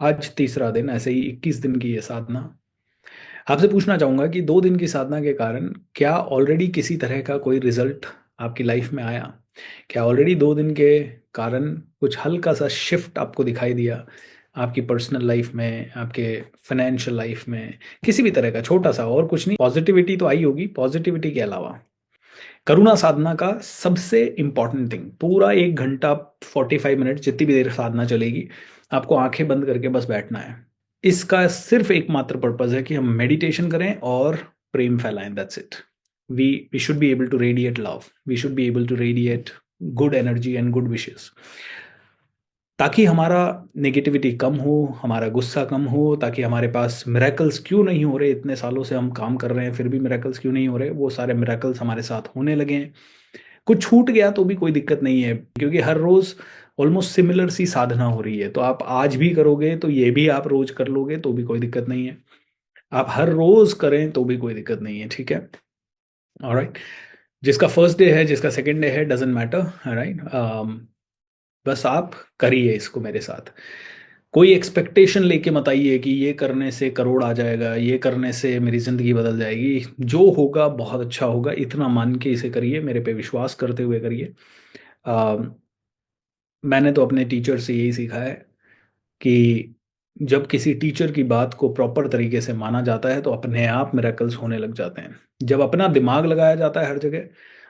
आज तीसरा दिन, ऐसे ही 21 दिन की ये साधना। आपसे पूछना चाहूँगा कि 2 दिन की साधना के कारण क्या ऑलरेडी किसी तरह का कोई रिज़ल्ट आपकी लाइफ़ में आया? क्या ऑलरेडी 2 दिन के कारण कुछ हल्का-सा शिफ्ट आपको दिखाई दिया? आपकी पर्सनल लाइफ़ में, आपके फाइनेंशियल लाइफ़ में, किसी भी तरह का छोटा-सा और कुछ नहीं, पॉज़िटिविटी तो आई होगी, पॉज़िटिविटी के अलावा। करुणा साधना का सबसे इम्पोर्टेंट थिंग, पूरा 1 घंटा 45 मिनट जितनी भी देर साधना चलेगी, आपको आँखें बंद करके बस बैठना है। इसका सिर्फ़ एकमात्र पर्पज़ है कि हम मेडिटेशन करें और प्रेम फैलाएँ, that's it. We should be able to radiate love, we should be able to radiate good energy and good wishes. ताकि हमारा नेगेटिविटी कम हो, हमारा गुस्सा कम हो, ताकि हमारे पास मिरेकल्स क्यों नहीं हो रहे, इतने सालों से हम काम कर रहे हैं, फिर भी मिरेकल्स क्यों नहीं हो रहे, वो सारे मिरेकल्स हमारे साथ होने लगे हैं। कुछ छूट गया तो भी कोई दिक्कत नहीं है, क्योंकि हर रोज़ ऑलमोस्ट सिमिलर सी साधना हो रही है। तो आप आज भी करोगे तो ये भी आप रोज़ कर लोगे तो भी कोई दिक्कत नहीं है। आप हर रोज़ करें तो भी कोई दिक्कत नहीं है, ठीक है? ऑलराइट? जिसका फर्स्ट डे है, जिसका सेकंड डे है, डज़न्ट मैटर, ऑलराइट? बस आप करिए इसको मेरे साथ। कोई एक्सपेक्टेशन लेके मत आइए कि ये करने से करोड़ आ जाएगा, ये करने से मेरी ज़िंदगी बदल जाएगी। जो होगा बहुत अच्छा होगा, इतना मान के इसे करिए, मेरे पे विश्वास करते हुए करिए। अ, मैंने तो अपने टीचर से यही सीखा है कि जब किसी टीचर की बात को प्रॉपर तरीके से माना जाता है, तो अपने आप मिरेकल्स होने लग जाते हैं। जब अपना दिमाग लगाया जाता है हर जगह,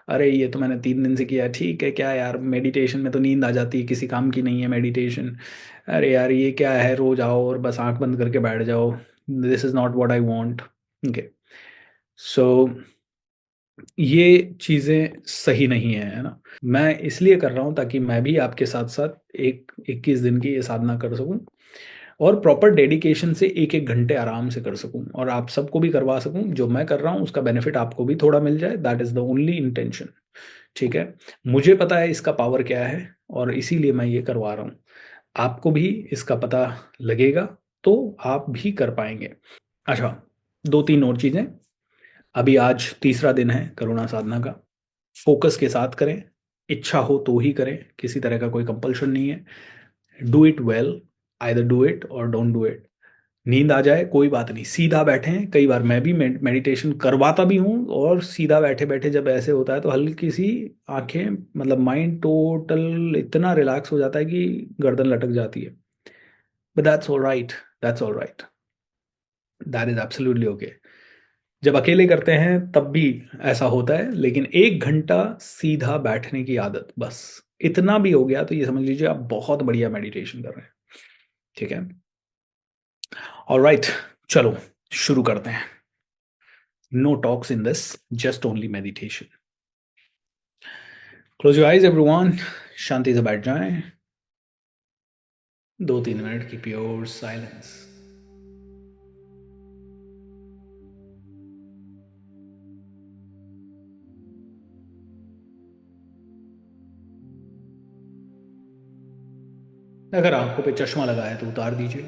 अरे ये तो मैंने 3 दिन से किया है, ठीक है, क्या यार मेडिटेशन में तो नींद आ जाती है, किसी काम की नहीं है मेडिटेशन। अरे यार ये क्या है, रोज़ आओ और बस आँख बंद करके बैठ जाओ, this is not what I want. Okay, so ये चीज़ें सही नहीं है, है ना? मैं इसलिए कर रहा हूँ ताकि मैं भी आपके साथ-साथ एक 21 दिन की ये साधना कर सकूँ और प्रॉपर डेडिकेशन से 1-1 घंटे आराम से कर सकूँ और आप सबको भी करवा सकूँ। जो मैं कर रहा हूँ उसका बेनिफिट आपको भी थोड़ा मिल जाए, that is the only intention, ठीक है? मुझे पता है इसका पावर क्या है और इसीलिए मैं ये करवा रहा हूँ। आपको भी इसका पता लगेगा, तो आप भी कर पाएँगे। अच्छा, 2-3 और चीज़ें। अभी आज तीसरा दिन है करुणा साधना का। फ़ोकस के साथ करें, इच्छा हो तो ही करें, किसी तरह का कोई कंपल्शन नहीं है। Do it well, either do it और डोंट डू इट। नींद आ जाए कोई बात नहीं, सीधा बैठें। कई बार मैं भी मेडिटेशन करवाता भी हूँ और सीधा बैठे-बैठे जब ऐसे होता है तो हल्की-सी आँखें, मतलब माइंड टोटल इतना रिलैक्स हो जाता है कि गर्दन लटक जाती है। But that's alright, that's alright, that is absolutely okay. जब अकेले करते हैं तब भी ऐसा होता है, लेकिन 1 घंटा सीधा बैठने की आदत, बस इतना भी हो गया तो ये समझ लीजिए आप बहुत बढ़िया मेडिटेशन कर रहे हैं, ठीक है? ऑलराइट, चलो शुरू करते हैं। No talks in this, just only meditation. Close your eyes everyone, शांति से बैठ जाएं। 2-3 मिनट की प्योर साइलेंस। अगर आंखों पे चश्मा लगा है तो उतार दीजिए।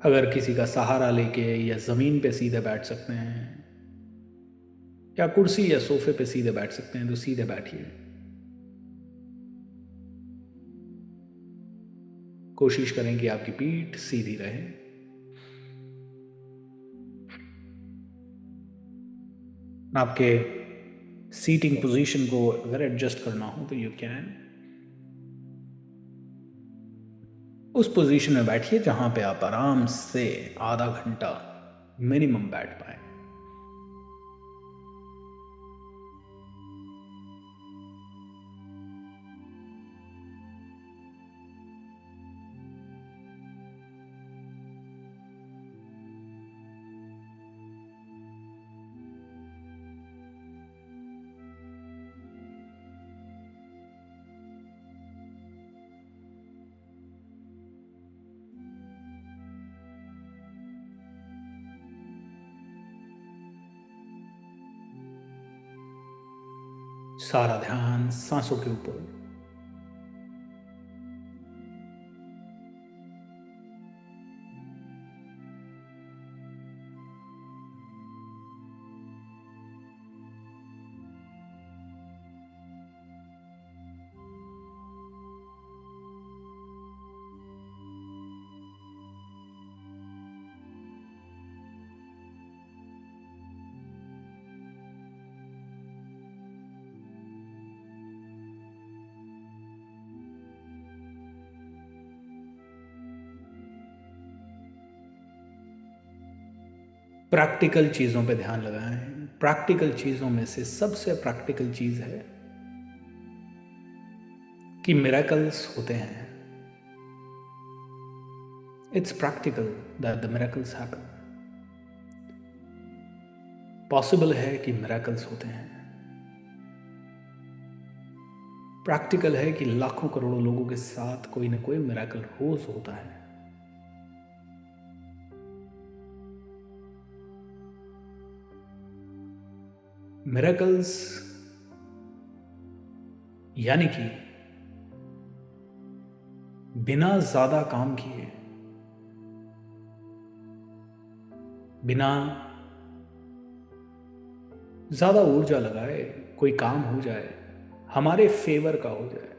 अगर किसी का सहारा लेके या ज़मीन पे सीधे बैठ सकते हैं या कुर्सी या सोफे पे सीधे बैठ सकते हैं तो सीधे बैठिए। कोशिश करें कि आपकी पीठ सीधी रहे। आपके सीटिंग पोजीशन को अगर एडजस्ट करना हो तो यू कैन। उस पोजीशन में बैठिए जहां पे आप आराम से आधा घंटा मिनिमम बैठ पाए। सारा ध्यान सांसों के ऊपर। प्रैक्टिकल चीज़ों पे ध्यान लगाएं। प्रैक्टिकल चीज़ों में से सबसे प्रैक्टिकल चीज़ है कि मिरेकल्स होते हैं। It's practical that the miracles happen. Possible है कि मिरेकल्स होते हैं। प्रैक्टिकल है कि लाखों करोड़ों लोगों के साथ कोई ना कोई मिरेकल रोज होता है। मिरेकल्स यानी कि बिना ज्यादा काम किए, बिना ज्यादा ऊर्जा लगाए कोई काम हो जाए, हमारे फेवर का हो जाए,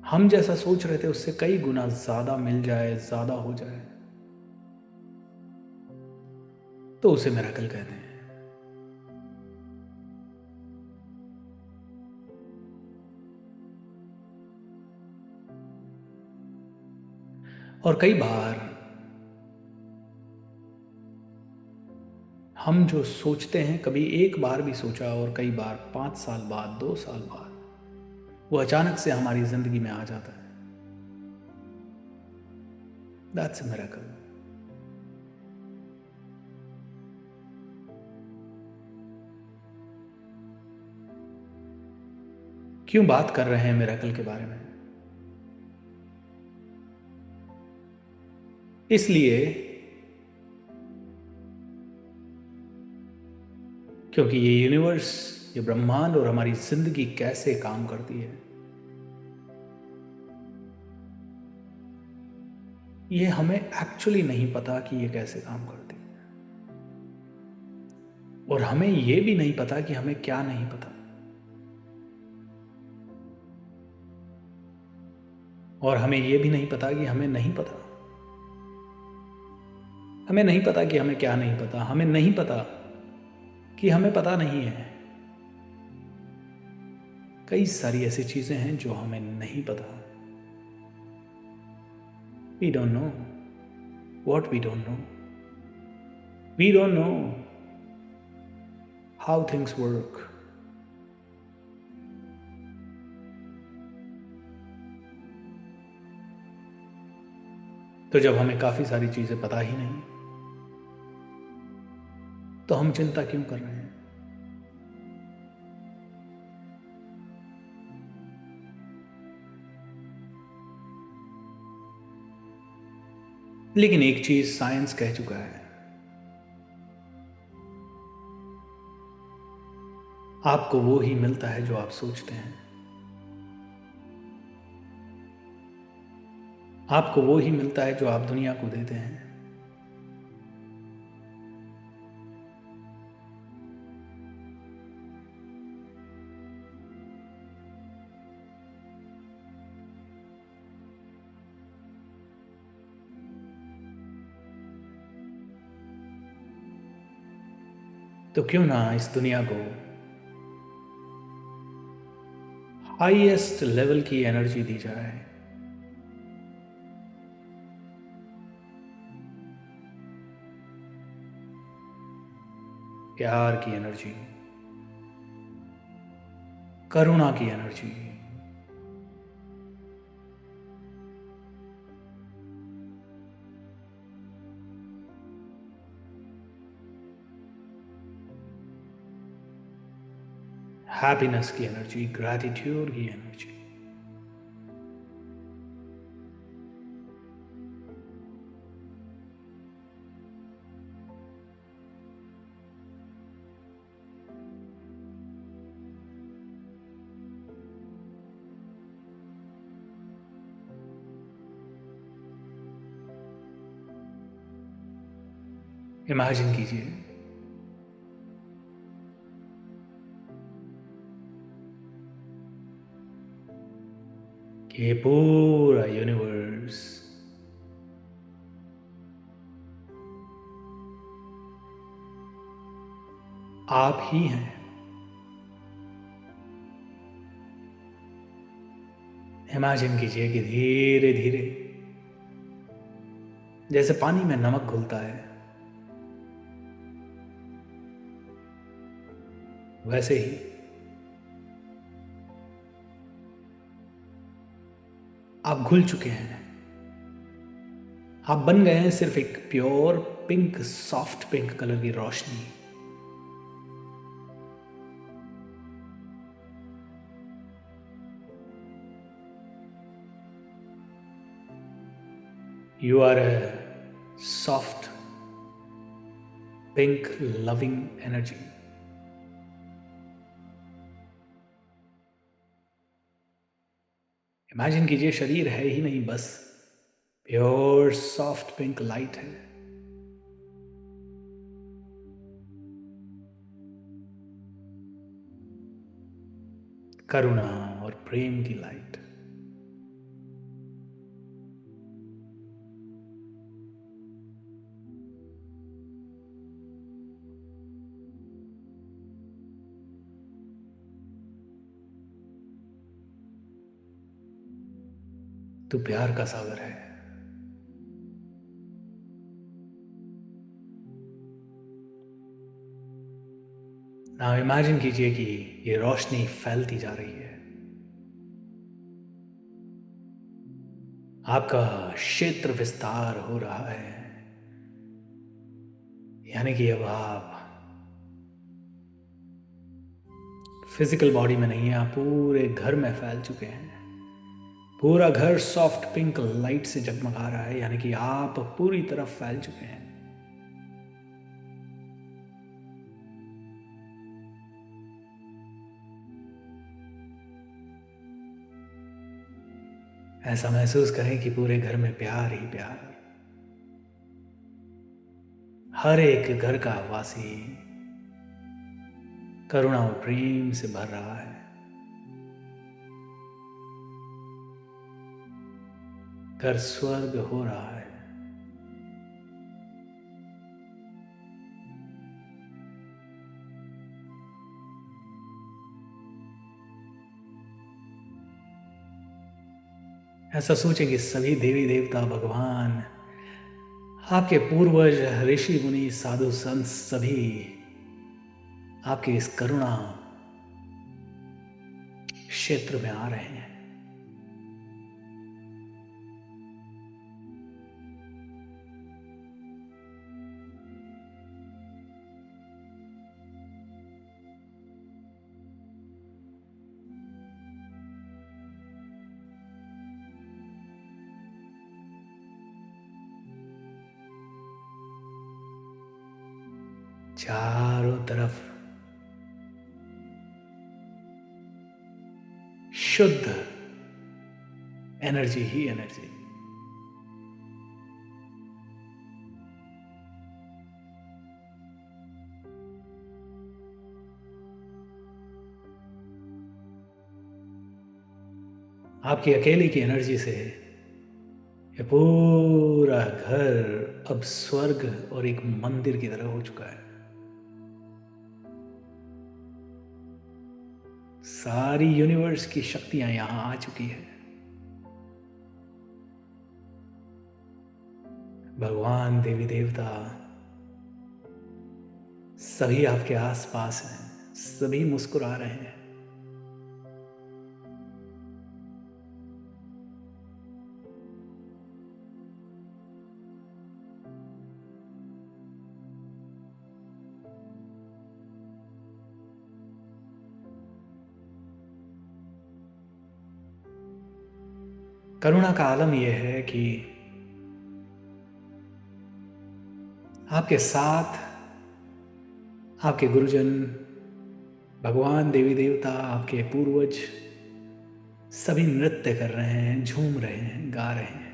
हम जैसा सोच रहे थे उससे कई गुना ज्यादा मिल जाए, ज्यादा हो जाए, तो उसे मिरेकल कहते हैं। और कई बार हम जो सोचते हैं, कभी एक बार भी सोचा और कई बार 5 साल बाद, 2 साल बाद वो अचानक से हमारी जिंदगी में आ जाता है। That's a miracle. क्यों बात कर रहे हैं मिरेकल के बारे में? इसलिए क्योंकि ये यूनिवर्स, ये ब्रह्मांड और हमारी जिंदगी कैसे काम करती है, ये हमें एक्चुअली नहीं पता कि ये कैसे काम करती है। और हमें ये भी नहीं पता कि हमें क्या नहीं पता। और हमें ये भी नहीं पता कि हमें नहीं पता। हमें नहीं पता कि हमें क्या नहीं पता। हमें नहीं पता कि हमें पता नहीं है। कई सारी ऐसी चीजें हैं जो हमें नहीं पता। We don't know what we don't know. We don't know how things work. तो जब हमें काफी सारी चीजें पता ही नहीं, तो हम चिंता क्यों कर रहे हैं? लेकिन एक चीज साइंस कह चुका है, आपको वो ही मिलता है जो आप सोचते हैं। आपको वो ही मिलता है जो आप दुनिया को देते हैं। तो क्यों ना इस दुनिया को हाईएस्ट लेवल की एनर्जी दी जाए। प्यार की एनर्जी, करुणा की एनर्जी, हैप्पीनेस की एनर्जी, ग्रैटिट्यूड की एनर्जी। इमेजिन कीजिए कि ये पूरा यूनिवर्स आप ही हैं। इमेजिन कीजिए कि धीरे धीरे जैसे पानी में नमक घुलता है, वैसे ही आप घुल चुके हैं। आप बन गए हैं सिर्फ एक pure pink, soft pink colour की रोशनी। You are a soft pink loving energy. Imagine कीजिए शरीर है ही नहीं, बस प्योर सॉफ्ट पिंक लाइट है। करुणा और प्रेम की लाइट। तू प्यार का सागर है। नाउ इमेजिन कीजिए कि ये रोशनी फैलती जा रही है। आपका क्षेत्र विस्तार हो रहा है, यानी कि अब आप फिजिकल बॉडी में नहीं है, आप पूरे घर में फैल चुके हैं। पूरा घर सॉफ्ट पिंक लाइट से जगमगा रहा है, यानी कि आप पूरी तरफ फैल चुके हैं। ऐसा महसूस करें कि पूरे घर में प्यार ही प्यार। हर एक घर का वासी करुणा और प्रेम से भर रहा है। घर स्वर्ग हो रहा है। ऐसा सोचें कि सभी देवी देवता, भगवान, आपके पूर्वज, ऋषि मुनि, साधु संत सभी आपके इस करुणा क्षेत्र में आ रहे हैं। चारों तरफ शुद्ध एनर्जी ही एनर्जी। आपकी अकेले की एनर्जी से ये पूरा घर अब स्वर्ग और एक मंदिर की तरह हो चुका है। सारी यूनिवर्स की शक्तियां यहां आ चुकी है। भगवान, देवी देवता सभी आपके आसपास हैं, सभी मुस्कुरा रहे हैं। करुणा का आलम यह है कि आपके साथ आपके गुरुजन, भगवान, देवी देवता, आपके पूर्वज सभी नृत्य कर रहे हैं, झूम रहे हैं, गा रहे हैं।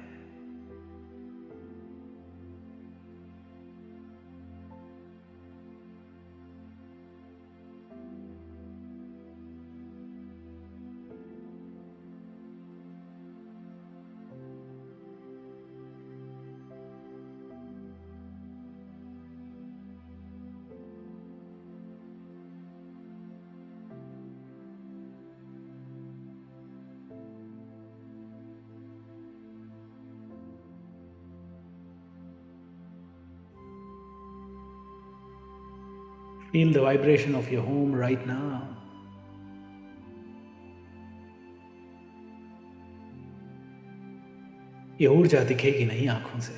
Feel the vibration of your home right now. ये ऊर्जा दिखेगी नहीं आंखों से,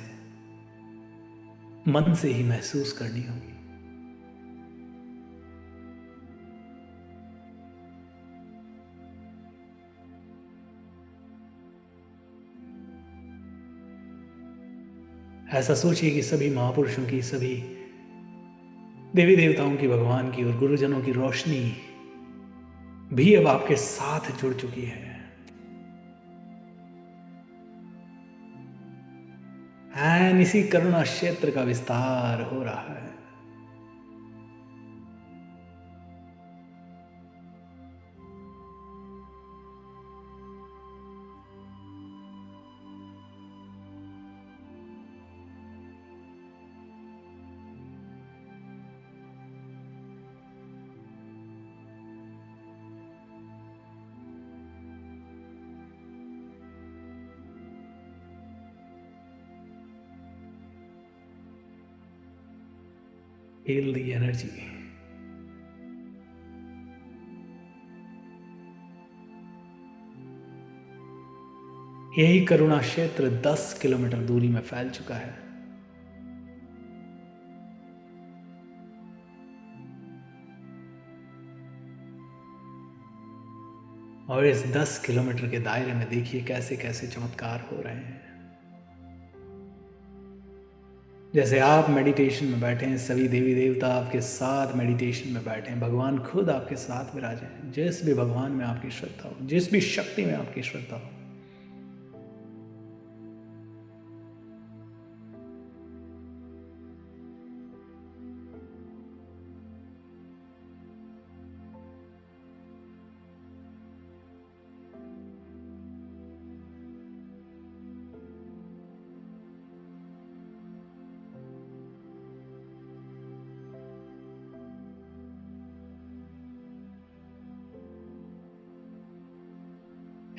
मन से ही महसूस करनी होगी। ऐसा सोचिए कि सभी महापुरुषों की, सभी देवी देवताओं की, भगवान की और गुरुजनों की रोशनी भी अब आपके साथ जुड़ चुकी है। एंड इसी करुणा क्षेत्र का विस्तार हो रहा है। Feel the energy. यही करुणा क्षेत्र 10 किलोमीटर दूरी में फैल चुका है। और इस 10 किलोमीटर के दायरे में देखिए कैसे कैसे चमत्कार हो रहे हैं। जैसे आप मेडिटेशन में बैठे हैं, सभी देवी देवता आपके साथ मेडिटेशन में बैठे हैं, भगवान खुद आपके साथ विराजे हैं। जिस भी भगवान में आपकी श्रद्धा हो, जिस भी शक्ति में आपकी श्रद्धा हो,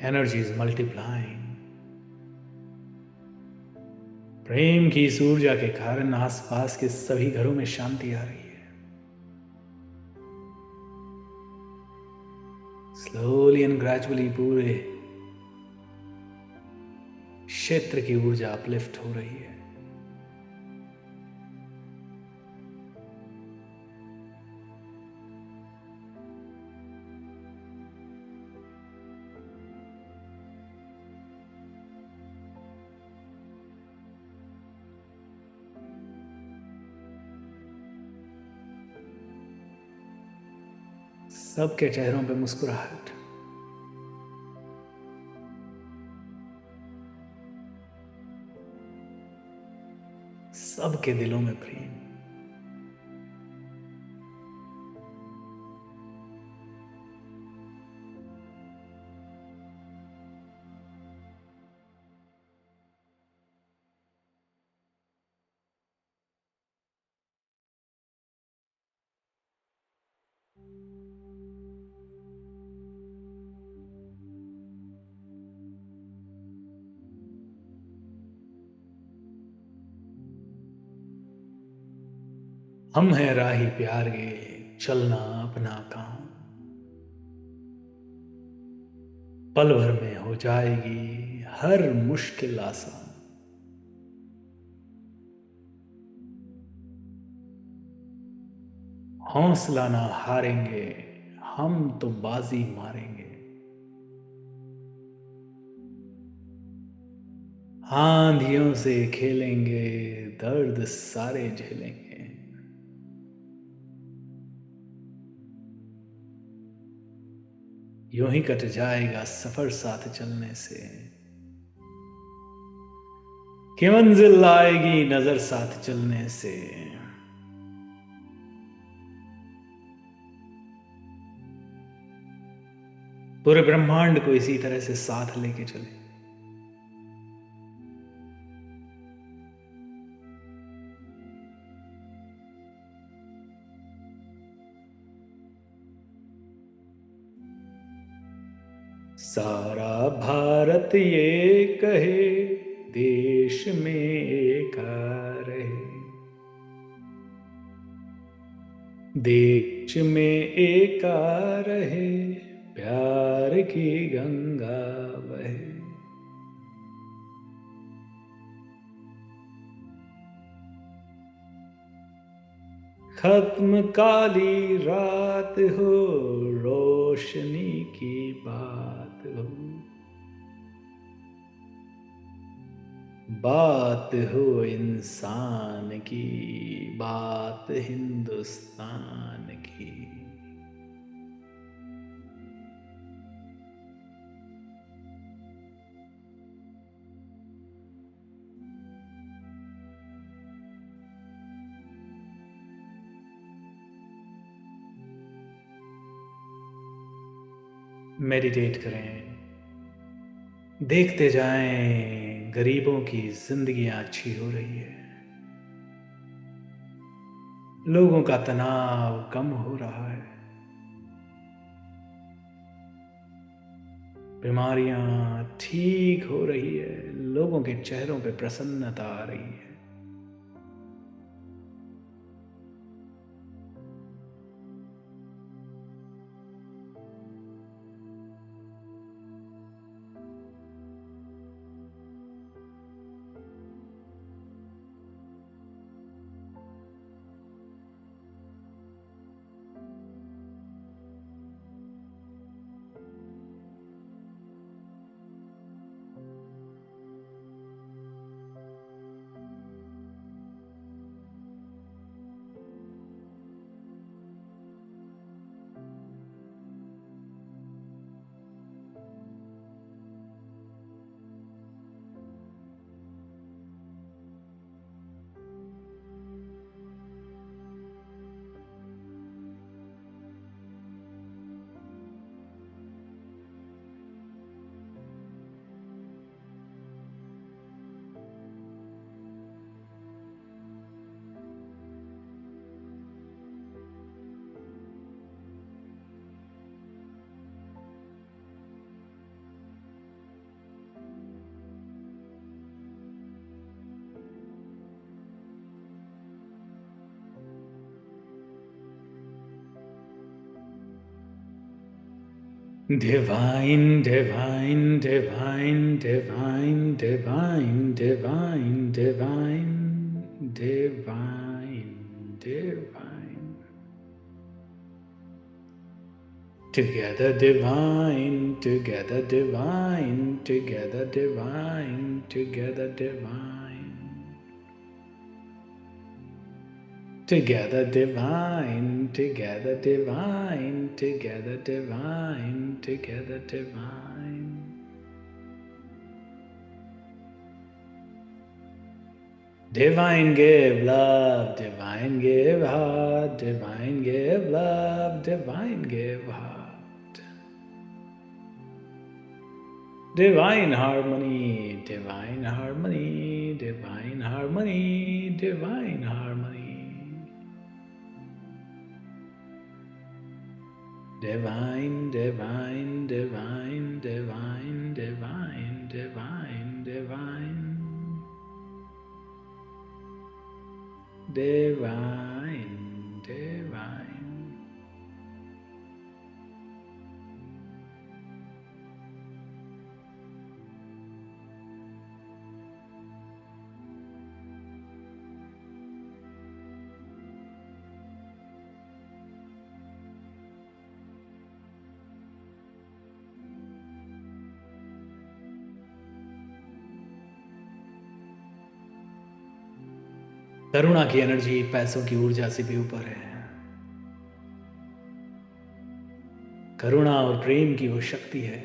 एनर्जी इज मल्टीप्लाइंग। प्रेम की इस ऊर्जा के कारण आसपास के सभी घरों में शांति आ रही है। स्लोली एंड ग्रेजुअली पूरे क्षेत्र की ऊर्जा अपलिफ्ट हो रही है। सबके चेहरों पे मुस्कुराहट, सबके दिलों में प्रेम। हम हैं राही प्यार गे, चलना अपना काम, पल भर में हो जाएगी हर मुश्किल आसान। हौसला ना हारेंगे, हम तो बाजी मारेंगे। आंधियों से खेलेंगे, दर्द सारे झेलेंगे। यूं ही कट जाएगा सफर साथ चलने से, कि मंजिल आएगी नजर साथ चलने से। पूरे ब्रह्मांड को इसी तरह से साथ लेके चले। सारा भारत ये कहे, देश में एक रहे। देश में एका रहे, प्यार की गंगा बहे। खत्म काली रात हो, रोशनी की बात हो, बात हो इंसान की, बात हिंदुस्तान की। मेडिटेट करें, देखते जाएं गरीबों की जिंदगियां अच्छी हो रही है, लोगों का तनाव कम हो रहा है, बीमारियां ठीक हो रही है, लोगों के चेहरों पे प्रसन्नता आ रही है। Divine, divine, divine, divine, divine, divine, divine, divine, divine. Together divine, together divine, together divine, together divine. Together divine, together divine, together divine, together divine. Divine give love, divine give heart, divine give love, divine give heart. Divine harmony, divine harmony, divine harmony, divine harmony. Divine, divine, divine, divine, divine, divine, divine. Divine, divine. करुणा की energy पैसों की ऊर्जा से भी ऊपर है। करुणा और प्रेम की वो शक्ति है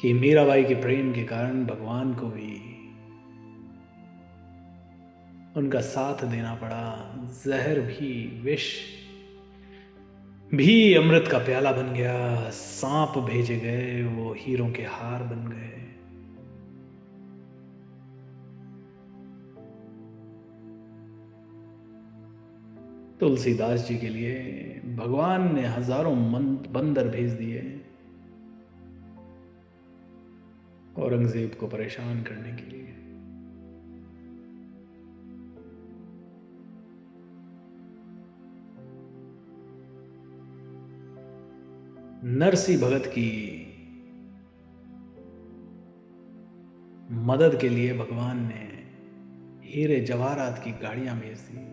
कि मीराबाई के प्रेम के कारण भगवान को भी उनका साथ देना पड़ा। जहर भी, विष भी अमृत का प्याला बन गया। सांप भेजे गए, वो हीरों के हार बन गए। तुलसीदास जी के लिए भगवान ने हजारों बंदर भेज दिए औरंगजेब को परेशान करने के लिए। नरसी भगत की मदद के लिए भगवान ने हीरे जवाहरात की गाड़ियां भेज दी।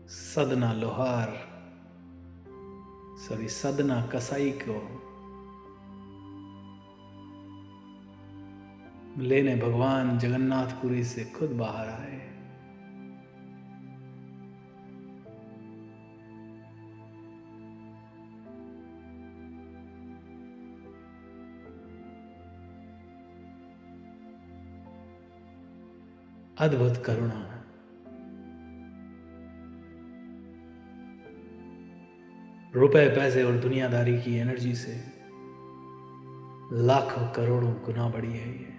सदना लोहार, सॉरी सदना कसाई को लेने भगवान जगन्नाथपुरी से खुद बाहर आए। अद्भुत करुणा। रुपए पैसे और दुनियादारी की एनर्जी से लाखों करोड़ों गुना बड़ी है ये।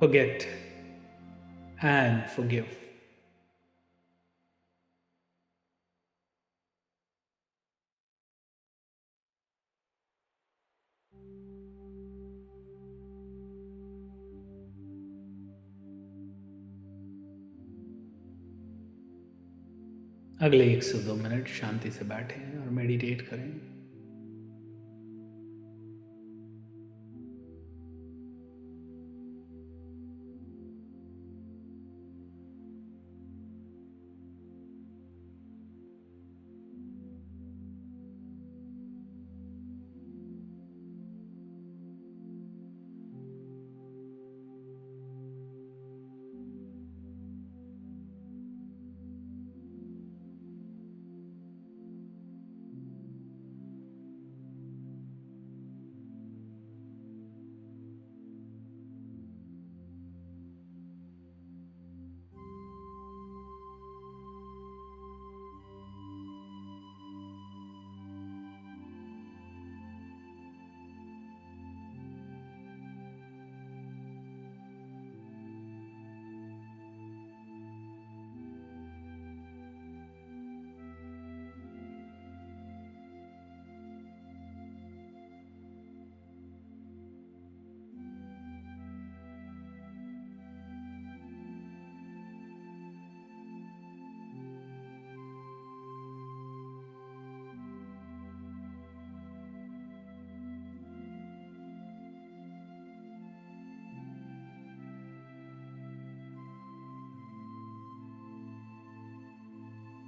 Forget and forgive. अगले 1 से 2 मिनट शांति से बैठें और मेडिटेट करें।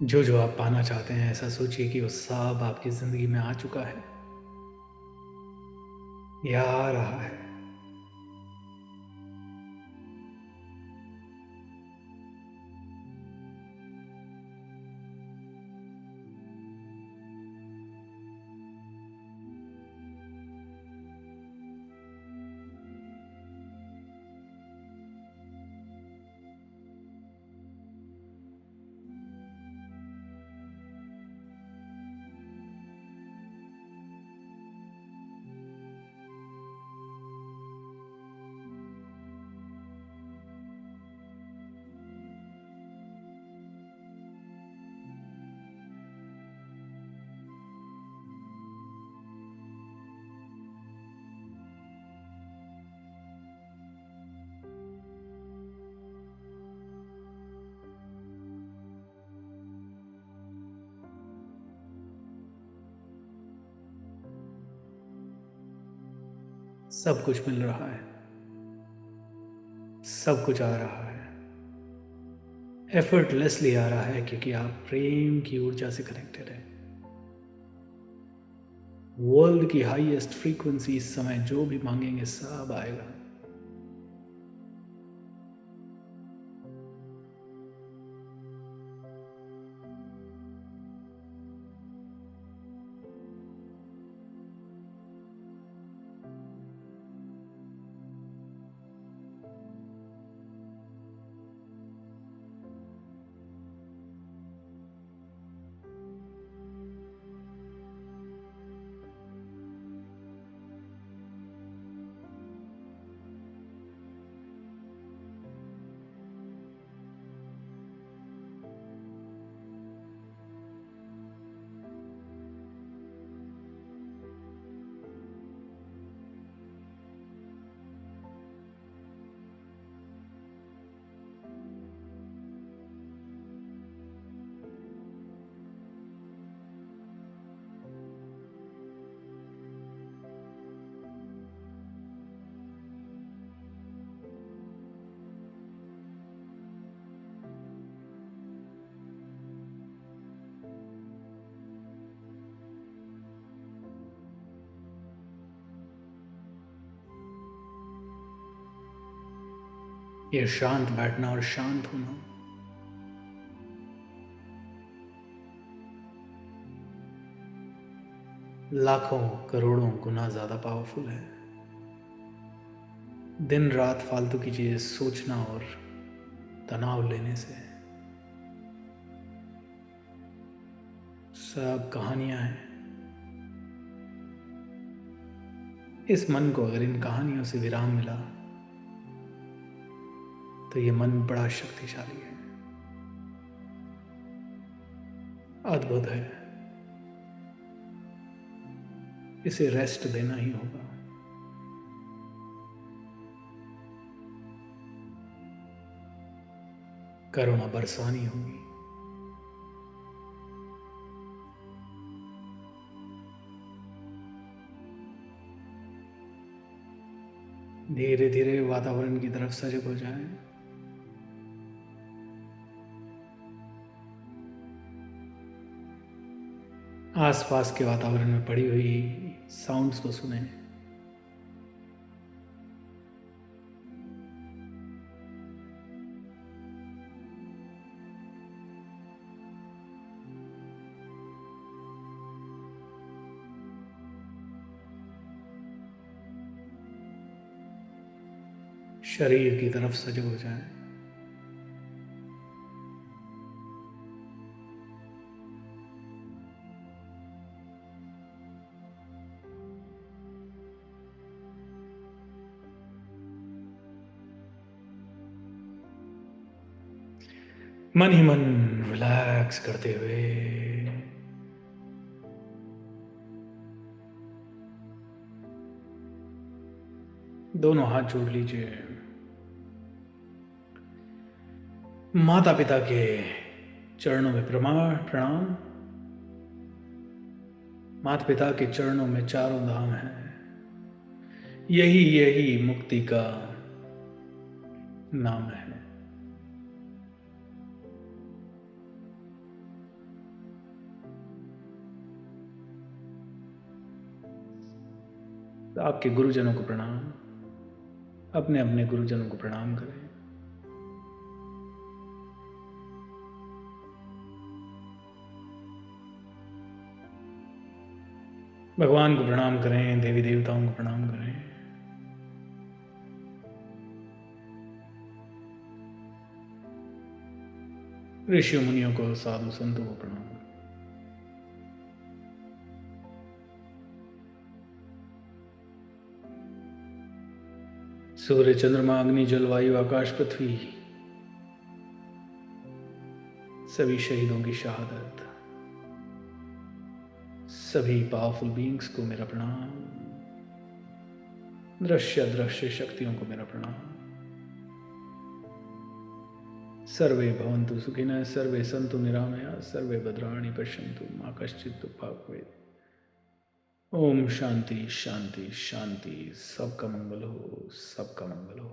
जो जो आप पाना चाहते हैं ऐसा सोचिए कि वो सब आपकी जिंदगी में आ चुका है या आ रहा है। सब कुछ मिल रहा है, सब कुछ आ रहा है, एफर्टलेसली आ रहा है क्योंकि आप प्रेम की ऊर्जा से कनेक्टेड है। वर्ल्ड की हाईएस्ट फ्रीक्वेंसी इस समय जो भी मांगेंगे सब आएगा। ये शांत बैठना और शांत होना लाखों करोड़ों गुना ज़्यादा पावरफुल है। दिन रात फालतू की चीज़ें सोचना और तनाव लेने से सब कहानियां हैं। इस मन को अगर इन कहानियों से विराम मिला तो ये मन बड़ा शक्तिशाली है, अद्भुत है। इसे रेस्ट देना ही होगा। करुणा बरसानी होगी। धीरे धीरे वातावरण की तरफ सजग हो जाए। आसपास के वातावरण में पड़ी हुई साउंड्स को सुने। शरीर की तरफ सजग हो जाए। मन ही मन रिलैक्स करते हुए दोनों हाथ जोड़ लीजिए। माता पिता के चरणों में प्रणाम। माता पिता के चरणों में चारों धाम है। यही यही मुक्ति का नाम है। तो आपके गुरुजनों को प्रणाम। अपने अपने गुरुजनों को प्रणाम करें। भगवान को प्रणाम करें, देवी देवताओं को प्रणाम करें। ऋषि मुनियों को, साधु संतों को प्रणाम करें। सूर्य, चंद्रमा, अग्नि, जल, वायु, आकाश, पृथ्वी, सभी शहीदों की शहादत, सभी पावरफुल बीइंग्स को मेरा प्रणाम। दृश्य अदृश्य शक्तियों को मेरा प्रणाम। सर्वे भवन्तु सुखिनः, सर्वे सन्तु निरामया, सर्वे भद्राणि पश्यन्तु मा कश्चित् दुःखभाग् भवेत्। ओम शांति शांति शांति। सबका मंगल हो, सबका मंगल हो।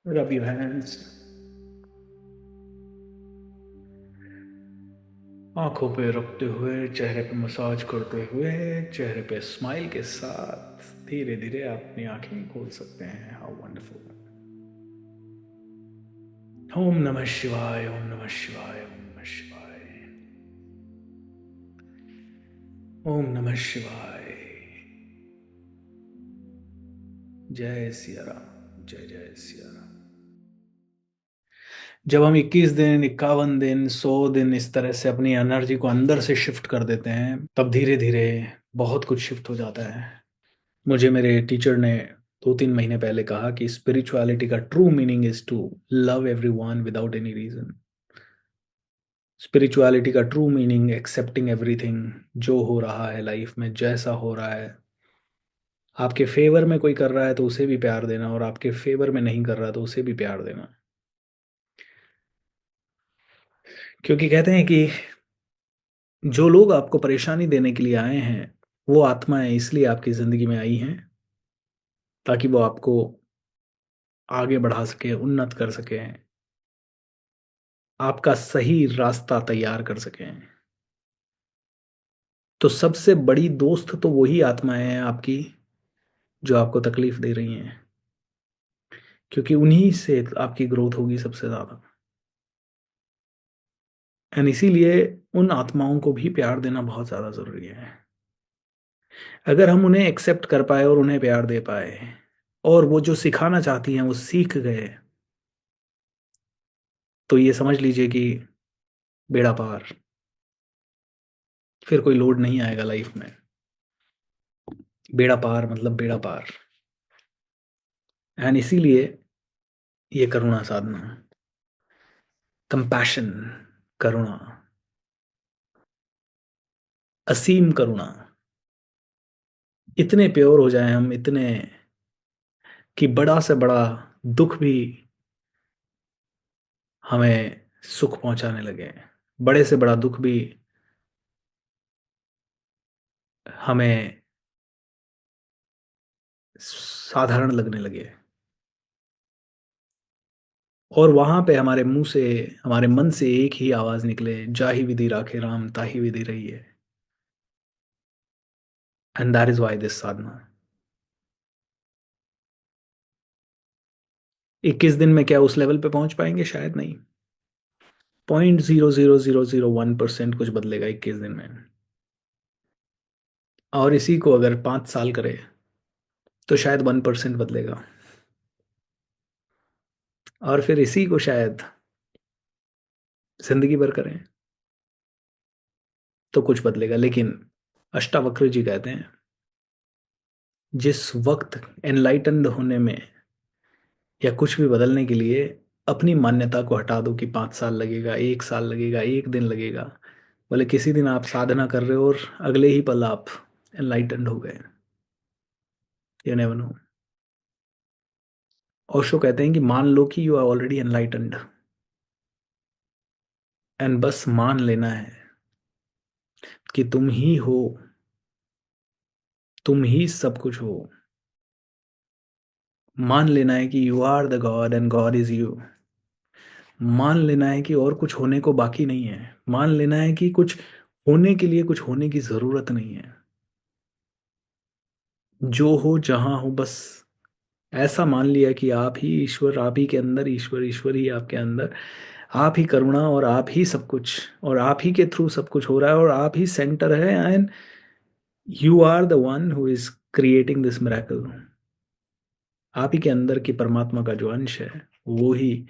Rub your hands. आंखों पे रखते हुए, चेहरे पे मसाज करते हुए, चेहरे पे स्माइल के साथ धीरे धीरे आप अपनी आंखें खोल सकते हैं। How wonderful. ओम नमः शिवाय, ओम नमः शिवाय, ओम नमः शिवाय, ओम नमः शिवाय। जय सिया राम, जय जय सिया राम। जब हम 21 दिन, 51 दिन, 100 दिन इस तरह से अपनी एनर्जी को अंदर से शिफ्ट कर देते हैं, तब धीरे धीरे बहुत कुछ शिफ्ट हो जाता है। मुझे मेरे टीचर ने 2-3 महीने पहले कहा कि स्पिरिचुअलिटी का true meaning is to love everyone without any reason. Spirituality का ट्रू मीनिंग एक्सेप्टिंग एवरीथिंग, जो हो रहा है लाइफ में, जैसा हो रहा है। आपके फेवर में कोई कर रहा है तो उसे भी प्यार देना, और आपके फेवर में नहीं कर रहा तो उसे भी प्यार देना। क्योंकि कहते हैं कि जो लोग आपको परेशानी देने के लिए आए हैं, वो आत्माएं इसलिए आपकी ज़िंदगी में आई हैं ताकि वो आपको आगे बढ़ा सके, उन्नत कर सके, आपका सही रास्ता तैयार कर सकें। तो सबसे बड़ी दोस्त तो वही आत्माएं हैं आपकी जो आपको तकलीफ दे रही हैं। क्योंकि उन्हीं से आपकी ग्रोथ होगी सबसे ज़्यादा। एंड इसीलिए उन आत्माओं को भी प्यार देना बहुत ज़्यादा ज़रूरी है। अगर हम उन्हें एक्सेप्ट कर पाए और उन्हें प्यार दे पाए और वो जो सिखाना चाहती हैं वो सीख गए, तो ये समझ लीजिए कि बेड़ा पार। फिर कोई लोड नहीं आएगा लाइफ में। बेड़ा पार मतलब बेड़ा पार। एंड इसीलिए ये करुणा साधना, कंपैशन, करुणा, असीम करुणा, इतने प्योर हो जाएं हम, इतने कि बड़ा से बड़ा दुख भी हमें सुख पहुंचाने लगे, बड़े से बड़ा दुख भी हमें साधारण लगने लगे। और वहां पे हमारे मुंह से, हमारे मन से एक ही आवाज निकले, जाहि विधि राखे राम ताहि विधि रही है। And that is why this साधना। 21 दिन में क्या उस लेवल पे पहुंच पाएंगे? शायद नहीं। 0.00001% कुछ बदलेगा 21 दिन में। और इसी को अगर 5 साल करे तो शायद 1% बदलेगा। और फिर इसी को शायद जिंदगी भर करें तो कुछ बदलेगा। लेकिन अष्टावक्र जी कहते हैं, जिस वक्त एनलाइटन्ड होने में या कुछ भी बदलने के लिए अपनी मान्यता को हटा दो कि 5 साल लगेगा, 1 साल लगेगा, एक दिन लगेगा, बोले किसी दिन आप साधना कर रहे हो और अगले ही पल आप एनलाइटन्ड हो गए। You never know. ओशो कहते हैं कि मान लो कि you are already enlightened, and बस मान लेना है कि तुम ही हो, तुम ही सब कुछ हो। मान लेना है कि you are the God and God is you. मान लेना है कि और कुछ होने को बाकी नहीं है। मान लेना है कि कुछ होने के लिए कुछ होने की जरूरत नहीं है। जो हो जहां हो, बस ऐसा मान लिया कि आप ही ईश्वर, आप ही के अंदर ईश्वर, ईश्वर ही आपके अंदर, आप ही करुणा और आप ही सब कुछ, और आप ही के थ्रू सब कुछ हो रहा है और आप ही सेंटर है। And you are the one who is creating this miracle. आप ही के अंदर की परमात्मा का जो अंश है वो ही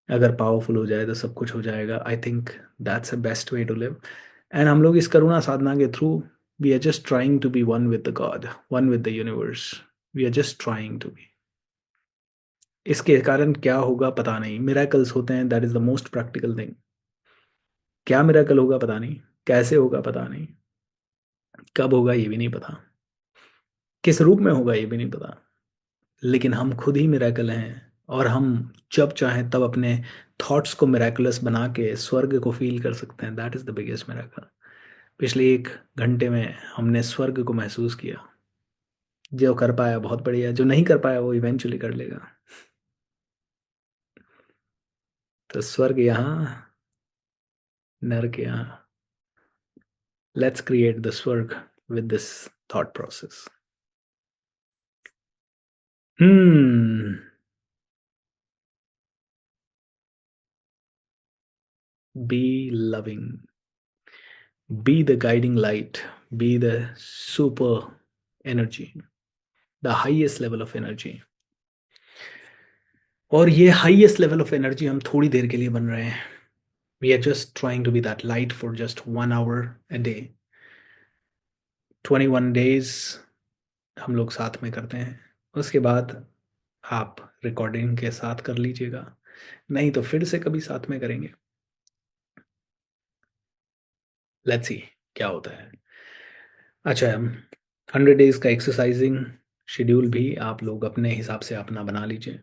अगर पावरफुल हो जाए तो सब कुछ हो जाएगा। I think that's a best way to live. And हम लोग इस करुणा साधना के through we are just trying to be one with the God, one with the universe. We are just trying to be. इसके कारण क्या होगा पता नहीं। मिराकल्स होते हैं, that is the most practical thing. क्या मिराकल होगा पता नहीं, कैसे होगा पता नहीं, कब होगा ये भी नहीं पता, किस रूप में होगा ये भी नहीं पता। लेकिन हम खुद ही मिराकल हैं और हम जब चाहें तब अपने थॉट्स को मिराकुलस बना के स्वर्ग को फील कर सकते हैं। That is the biggest miracle. पिछले 1 घंटे में हमने स्वर्ग को महसूस किया। जो कर पाया बहुत बढ़िया, जो नहीं कर पाया वो इवेंचुअली कर लेगा। तो स्वर्ग यहाँ, नर्क यहाँ। लेट्स क्रिएट द स्वर्ग with this thought process. Hmm. B loving, be the guiding light, be the super energy, the highest level of energy। और ये हाईएस्ट लेवल ऑफ एनर्जी हम थोड़ी देर के लिए बन रहे हैं। We are just trying to be that light for just 1 hour a day. 21 days हम लोग साथ में करते हैं। उसके बाद आप रिकॉर्डिंग के साथ कर लीजिएगा, नहीं तो फिर से कभी साथ में करेंगे। लेट्स सी क्या होता है। अच्छा, 100 डेज का एक्सरसाइजिंग शेड्यूल भी आप लोग अपने हिसाब से अपना बना लीजिए।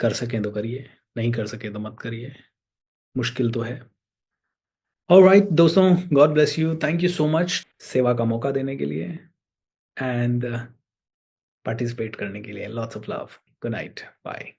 कर सकें तो करिए, नहीं कर सके तो मत करिए, मुश्किल तो है। ऑलराइट दोस्तों, God bless you, thank you so much सेवा का मौका देने के लिए एंड पार्टिसिपेट करने के लिए। Lots of love. Good night, bye.